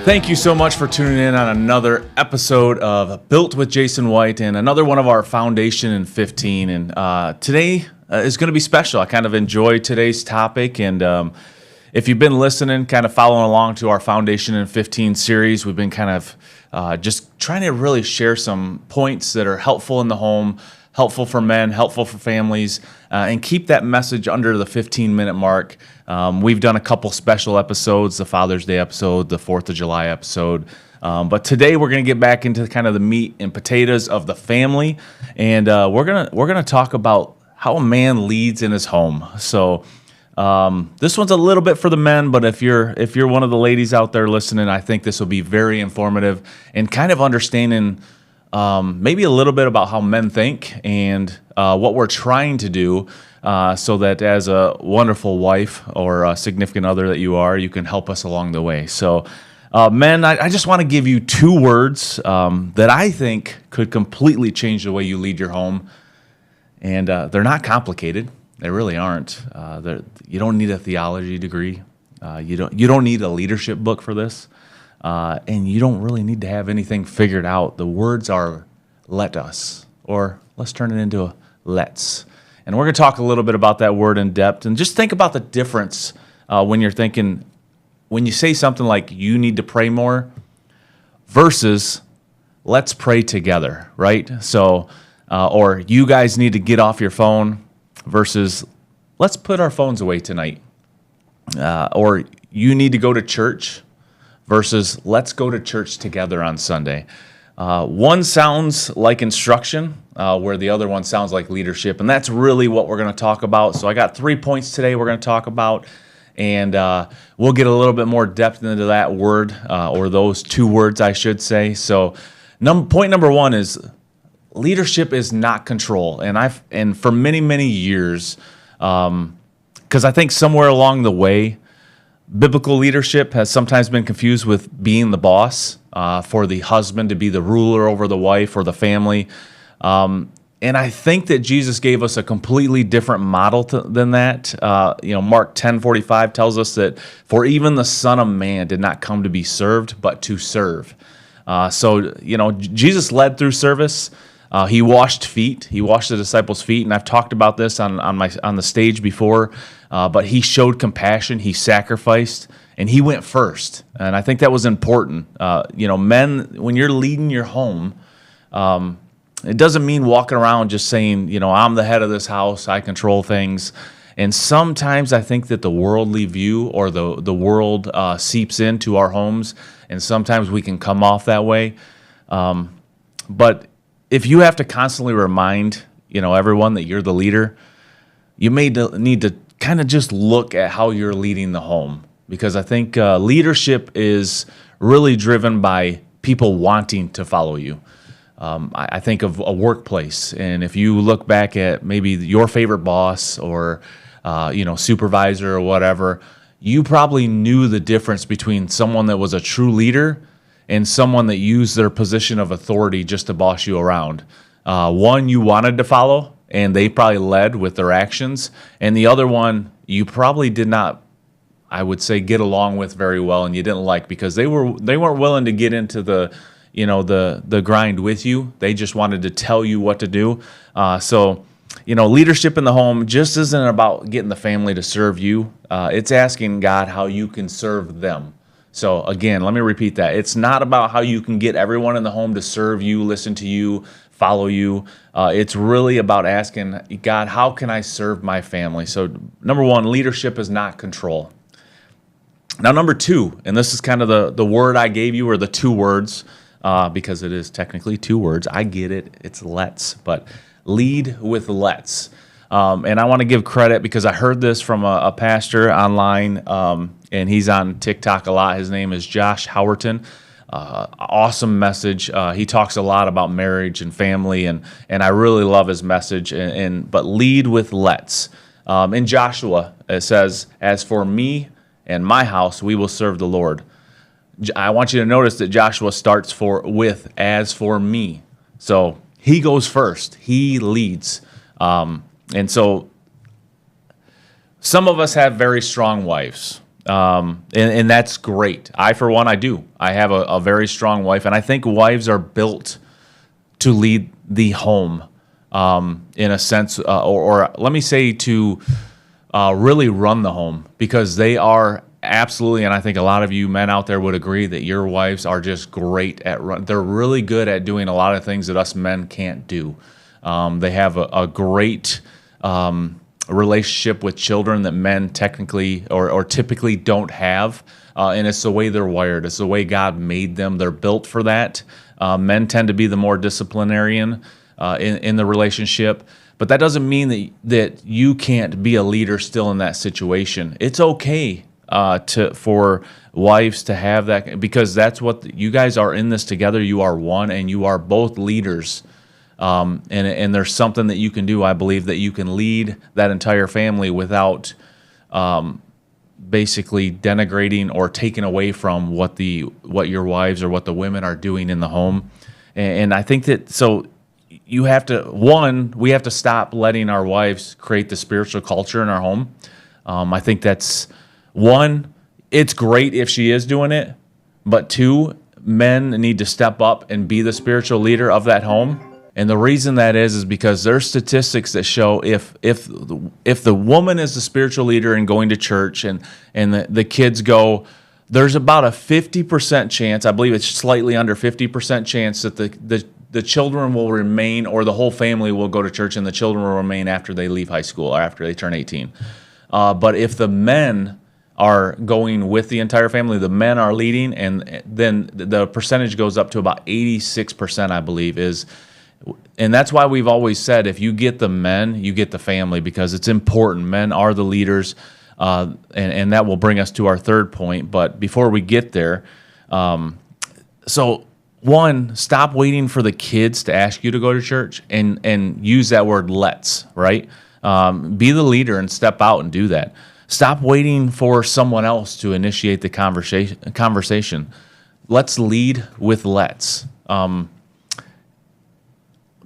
Thank you so much for tuning in on another episode of Built with Jason White and another one of our Foundation in 15. And today is going to be special. I kind of enjoy today's topic. And if you've been listening, kind of following along to our Foundation in 15 series, we've been kind of just trying to really share some points that are helpful in the home, helpful for men, helpful for families, and keep that message under the 15-minute mark. We've done a couple special episodes, the Father's Day episode, the 4th of July episode. But today we're going to get back into kind of the meat and potatoes of the family, and we're gonna talk about how a man leads in his home. So this one's a little bit for the men, but if you're one of the ladies out there listening, I think this will be very informative and kind of understanding maybe a little bit about how men think and what we're trying to do so that as a wonderful wife or a significant other that you can help us along the way. So men, I just want to give you two words that I think could completely change the way you lead your home. And they're not complicated. They really aren't. You don't need a theology degree. You don't need a leadership book for this. And you don't really need to have anything figured out. The words are let us, or let's turn it into a let's. And we're going to talk a little bit about that word in depth. And just think about the difference when you say something like you need to pray more versus let's pray together, right? So, or you guys need to get off your phone versus let's put our phones away tonight. Or you need to go to church versus let's go to church together on Sunday. One sounds like instruction, where the other one sounds like leadership, and that's really what we're going to talk about. So I got 3 points today we're going to talk about, and we'll get a little bit more depth into that word, or those two words, I should say. So point number one is leadership is not control, and for many, many years, because I think somewhere along the way, biblical leadership has sometimes been confused with being the boss, for the husband to be the ruler over the wife or the family. And I think that Jesus gave us a completely different model than that. Mark 10:45 tells us that for even the Son of Man did not come to be served, but to serve. So Jesus led through service. He washed feet. He washed the disciples' feet, and I've talked about this on the stage before. But he showed compassion. He sacrificed, and he went first. And I think that was important. Men, when you're leading your home, it doesn't mean walking around just saying, I'm the head of this house. I control things. And sometimes I think that the worldly view or the world seeps into our homes, and sometimes we can come off that way. But if you have to constantly remind, everyone that you're the leader, you may need to kind of just look at how you're leading the home, because I think leadership is really driven by people wanting to follow you. I think of a workplace, and if you look back at maybe your favorite boss or supervisor or whatever, you probably knew the difference between someone that was a true leader and someone that used their position of authority just to boss you around. One you wanted to follow, and they probably led with their actions, and the other one you probably did not, I would say, get along with very well, and you didn't like because they weren't willing to get into the grind with you. They just wanted to tell you what to do. So leadership in the home just isn't about getting the family to serve you. It's asking God how you can serve them. So again, let me repeat that. It's not about how you can get everyone in the home to serve you, listen to you, follow you. It's really about asking God, how can I serve my family? So number one, leadership is not control. Now number two, and this is kind of the word I gave you, or the two words, because it is technically two words. I get it. It's let's, but lead with let's. And I want to give credit because I heard this from a pastor online, and he's on TikTok a lot. His name is Josh Howerton. Awesome message. He talks a lot about marriage and family, and I really love his message. But lead with let's. In Joshua, it says, "As for me and my house, we will serve the Lord." I want you to notice that Joshua starts with "as for me." So he goes first. He leads. And so some of us have very strong wives. And that's great. For one, I do. I have a very strong wife, and I think wives are built to lead the home, in a sense, or let me say to really run the home, because they are absolutely, and I think a lot of you men out there would agree that your wives are just great at they're really good at doing a lot of things that us men can't do. They have a great relationship with children that men technically or typically don't have, and it's the way they're wired. It's the way God made them. They're built for that. Men tend to be the more disciplinarian in the relationship, but that doesn't mean that you can't be a leader still in that situation. It's okay for wives to have that, because that's what you guys are in this together. You are one, and you are both leaders. And there's something that you can do, I believe, that you can lead that entire family without basically denigrating or taking away from what your wives or what the women are doing in the home. And I think that, so we have to stop letting our wives create the spiritual culture in our home. I think that's one, it's great if she is doing it, but two, men need to step up and be the spiritual leader of that home. And the reason that is because there's statistics that show if the woman is the spiritual leader and going to church and the kids go, there's about a 50% chance, I believe it's slightly under 50% chance that the children will remain, or the whole family will go to church and the children will remain after they leave high school or after they turn 18. But if the men are going with the entire family, the men are leading, and then the percentage goes up to about 86%, I believe, and that's why we've always said, if you get the men, you get the family, because it's important. Men are the leaders, and that will bring us to our third point. But before we get there, so one, stop waiting for the kids to ask you to go to church, and use that word let's, right? Be the leader and step out and do that. Stop waiting for someone else to initiate the conversation. Let's lead with let's.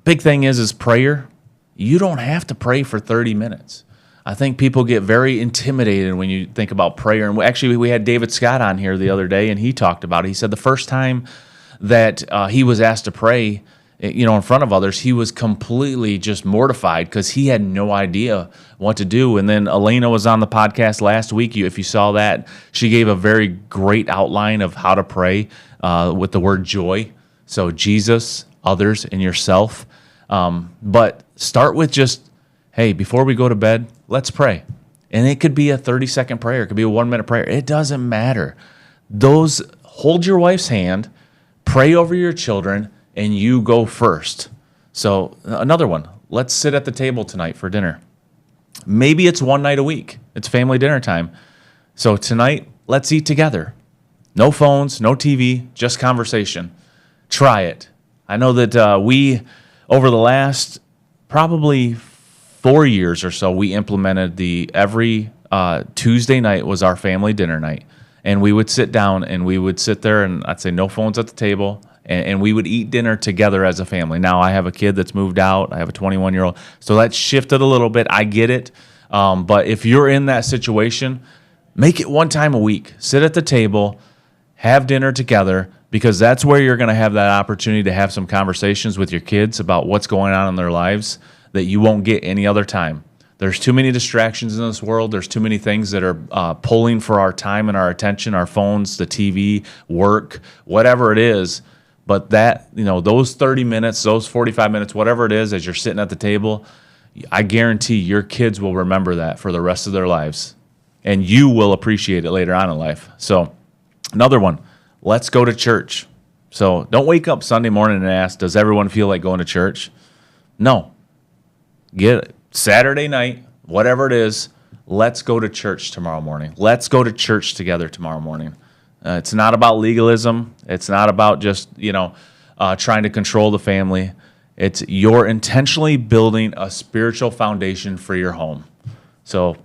Big thing is prayer. You don't have to pray for 30 minutes. I think people get very intimidated when you think about prayer. And actually, we had David Scott on here the other day, and he talked about it. He said the first time that he was asked to pray, in front of others, he was completely just mortified because he had no idea what to do. And then Elena was on the podcast last week. If you saw that, she gave a very great outline of how to pray with the word joy. So Jesus, others, and yourself. But start with just, hey, before we go to bed, let's pray. And it could be a 30-second prayer. It could be a 1-minute prayer. It doesn't matter. Hold your wife's hand, pray over your children, and you go first. So another one, let's sit at the table tonight for dinner. Maybe it's one night a week. It's family dinner time. So tonight, let's eat together. No phones, no TV, just conversation. Try it. I know that we, over the last probably 4 years or so, we implemented every Tuesday night was our family dinner night. And we would sit down and we would sit there, and I'd say no phones at the table, and we would eat dinner together as a family. Now I have a kid that's moved out. I have a 21-year-old. So that's shifted a little bit. I get it. But if you're in that situation, make it one time a week. Sit at the table, have dinner together, because that's where you're going to have that opportunity to have some conversations with your kids about what's going on in their lives that you won't get any other time. There's too many distractions in this world. There's too many things that are pulling for our time and our attention, our phones, the TV, work, whatever it is. But those 30 minutes, those 45 minutes, whatever it is, as you're sitting at the table, I guarantee your kids will remember that for the rest of their lives. And you will appreciate it later on in life. So another one, let's go to church. So don't wake up Sunday morning and ask, does everyone feel like going to church? No. Get it. Saturday night, whatever it is, let's go to church tomorrow morning. Let's go to church together tomorrow morning. It's not about legalism. It's not about just, trying to control the family. You're intentionally building a spiritual foundation for your home. So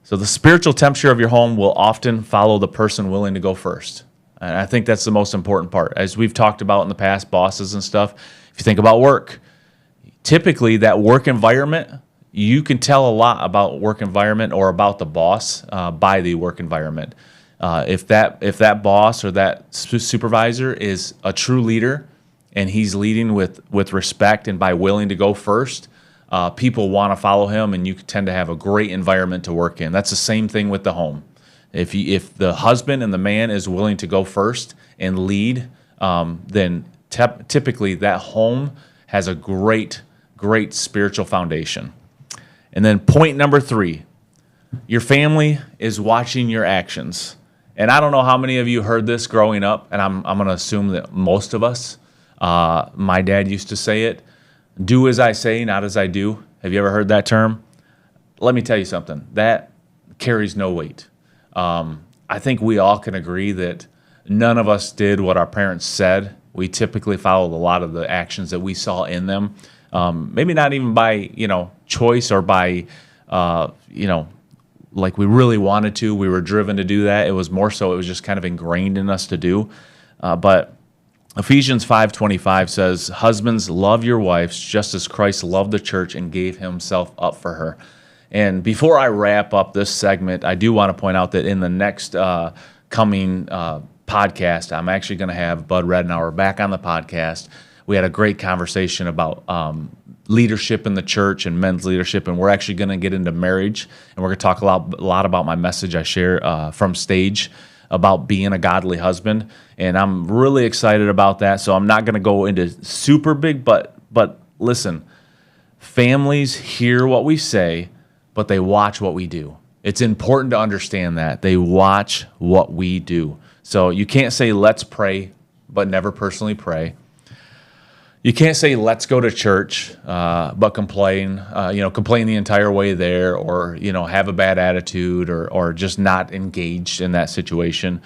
the spiritual temperature of your home will often follow the person willing to go first. And I think that's the most important part. As we've talked about in the past, bosses and stuff, if you think about work, typically that work environment, you can tell a lot about work environment or about the boss by the work environment. If that boss or that supervisor is a true leader and he's leading with respect and by willing to go first, people want to follow him, and you tend to have a great environment to work in. That's the same thing with the home. If the husband and the man is willing to go first and lead, then typically that home has a great spiritual foundation. And then point number 3, your family is watching your actions. And I don't know how many of you heard this growing up, and I'm going to assume that most of us. My dad used to say it, do as I say, not as I do. Have you ever heard that term? Let me tell you something. That carries no weight. I think we all can agree that none of us did what our parents said. We typically followed a lot of the actions that we saw in them. Maybe not even by, choice or by, like we really wanted to. We were driven to do that. It was more so it was just kind of ingrained in us to do. But Ephesians 5:25 says, husbands, love your wives just as Christ loved the church and gave himself up for her. And before I wrap up this segment, I do want to point out that in the next coming podcast, I'm actually going to have Bud Redenauer back on the podcast. We had a great conversation about leadership in the church and men's leadership, and we're actually going to get into marriage, and we're going to talk a lot about my message I share from stage about being a godly husband, and I'm really excited about that. So I'm not going to go into super big, but listen, families hear what we say, but they watch what we do. It's important to understand that. They watch what we do. So you can't say, let's pray, but never personally pray. You can't say, let's go to church, but complain the entire way there, or, have a bad attitude, or just not engaged in that situation.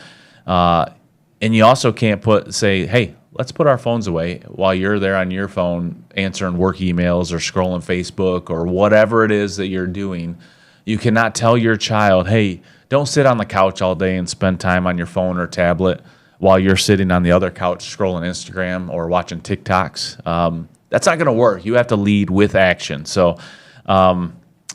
And you also can't say, hey, let's put our phones away while you're there on your phone answering work emails or scrolling Facebook or whatever it is that you're doing. You cannot tell your child, hey, don't sit on the couch all day and spend time on your phone or tablet while you're sitting on the other couch scrolling Instagram or watching TikToks. That's not going to work. You have to lead with action. So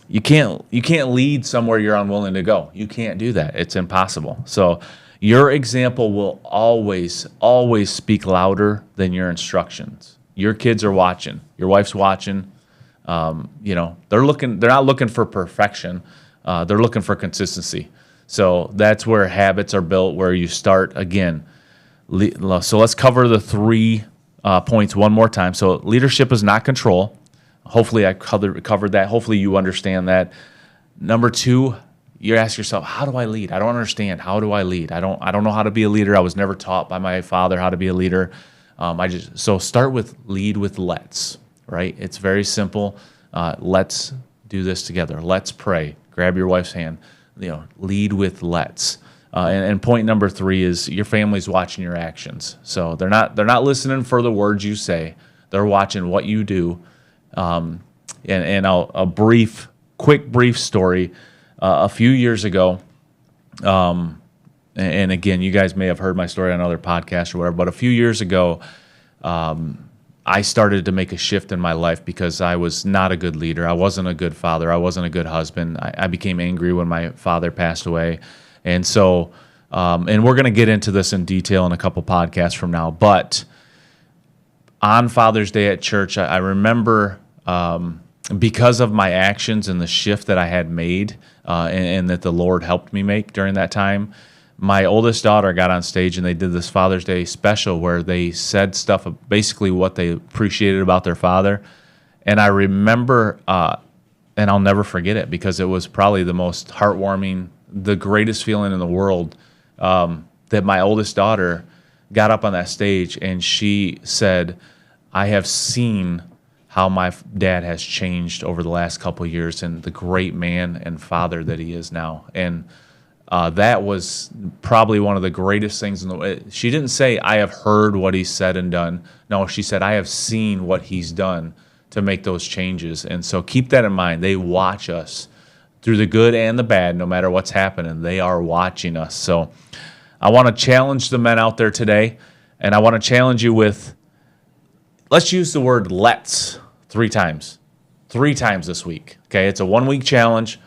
you can't lead somewhere you're unwilling to go. You can't do that. It's impossible. So your example will always speak louder than your instructions. Your kids are watching. Your wife's watching. They're not looking for perfection. They're looking for consistency. So that's where habits are built, where you start again. So let's cover the 3 points one more time. So leadership is not control. Hopefully I covered that. Hopefully you understand that. Number 2, you ask yourself, how do I lead? I don't understand. How do I lead? I don't know how to be a leader. I was never taught by my father how to be a leader. So start with lead with let's, right? It's very simple. Let's do this together. Let's pray. Grab your wife's hand. Lead with let's. And point number 3 is your family's watching your actions. So they're not listening for the words you say. They're watching what you do. And a brief story. A few years ago, and again, you guys may have heard my story on other podcasts or whatever, but a few years ago, I started to make a shift in my life because I was not a good leader. I wasn't a good father. I wasn't a good husband. I became angry when my father passed away. And so, and we're going to get into this in detail in a couple podcasts from now, but on Father's Day at church, I remember because of my actions and the shift that I had made and that the Lord helped me make during that time, my oldest daughter got on stage and they did this Father's Day special where they said stuff, basically what they appreciated about their father. And I remember, and I'll never forget it because it was probably the most heartwarming, the greatest feeling in the world, that my oldest daughter got up on that stage and she said, I have seen how my dad has changed over the last couple of years and the great man and father that he is now. And that was probably one of the greatest things in the way. She didn't say, I have heard what he said and done. No, she said, I have seen what he's done to make those changes. And so keep that in mind. They watch us through the good and the bad, no matter what's happening. They are watching us. So I want to challenge the men out there today, and I want to challenge you with, let's use the word let's 3 times. 3 times this week. Okay, it's a 1-week challenge.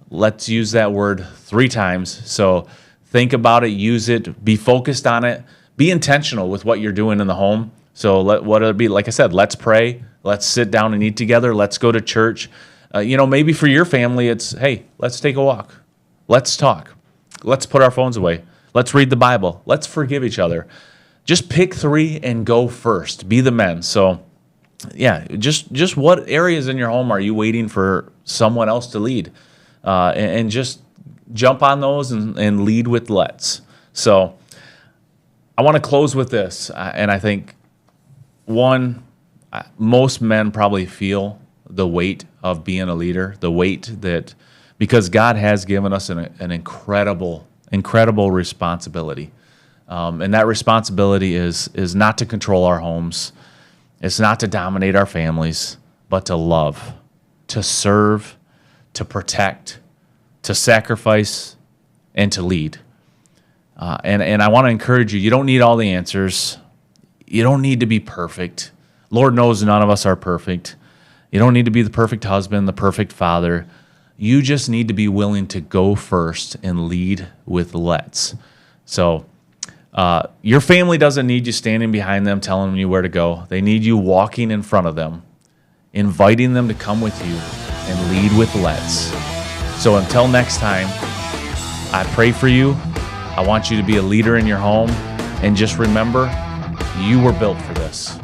Let's use that word 3 times. So think about it, use it, be focused on it, be intentional with what you're doing in the home. So what it'll be, like I said, let's pray, let's sit down and eat together, let's go to church. Maybe for your family, it's, hey, let's take a walk, let's talk, let's put our phones away, let's read the Bible, let's forgive each other. Just pick 3 and go first. Be the men. So yeah, just what areas in your home are you waiting for someone else to lead? And just jump on those and lead with let's. So I want to close with this. And I think, most men probably feel the weight of being a leader, the weight that, because God has given us an incredible responsibility. And that responsibility is not to control our homes. It's not to dominate our families, but to love, to serve, to protect, to sacrifice, and to lead. And I want to encourage you, you don't need all the answers. You don't need to be perfect. Lord knows none of us are perfect. You don't need to be the perfect husband, the perfect father. You just need to be willing to go first and lead with let's. So your family doesn't need you standing behind them telling you where to go. They need you walking in front of them, inviting them to come with you and lead with let's. So until next time, I pray for you. I want you to be a leader in your home. And just remember, you were built for this.